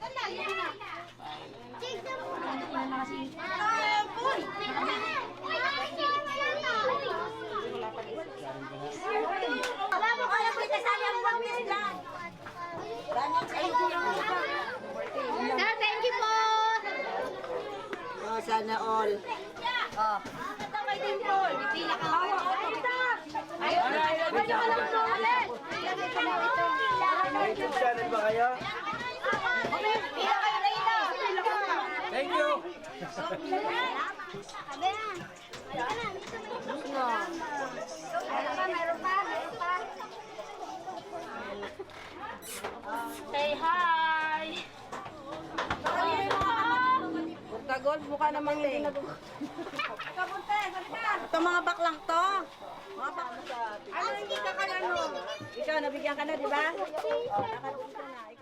Wala mo kaya po kasali ang mga mislan. Sir, thank you po. Oh, sana all. Oh. May dimple. Pipila ka ako. Ayun. Pwede ka lang ito ulit. Ilagay ko na ito. May YouTube channel ba kayo? Pila kayo na ito. Thank you! Sabi na. Meron pa. Say hi. Kagol, mukha namang hindi Ito mga baklang to. Mga baklang. Ano hindi ka kalano? Ikaw, nabigyan ka na, di ba? Oh, nakabigyan ka na.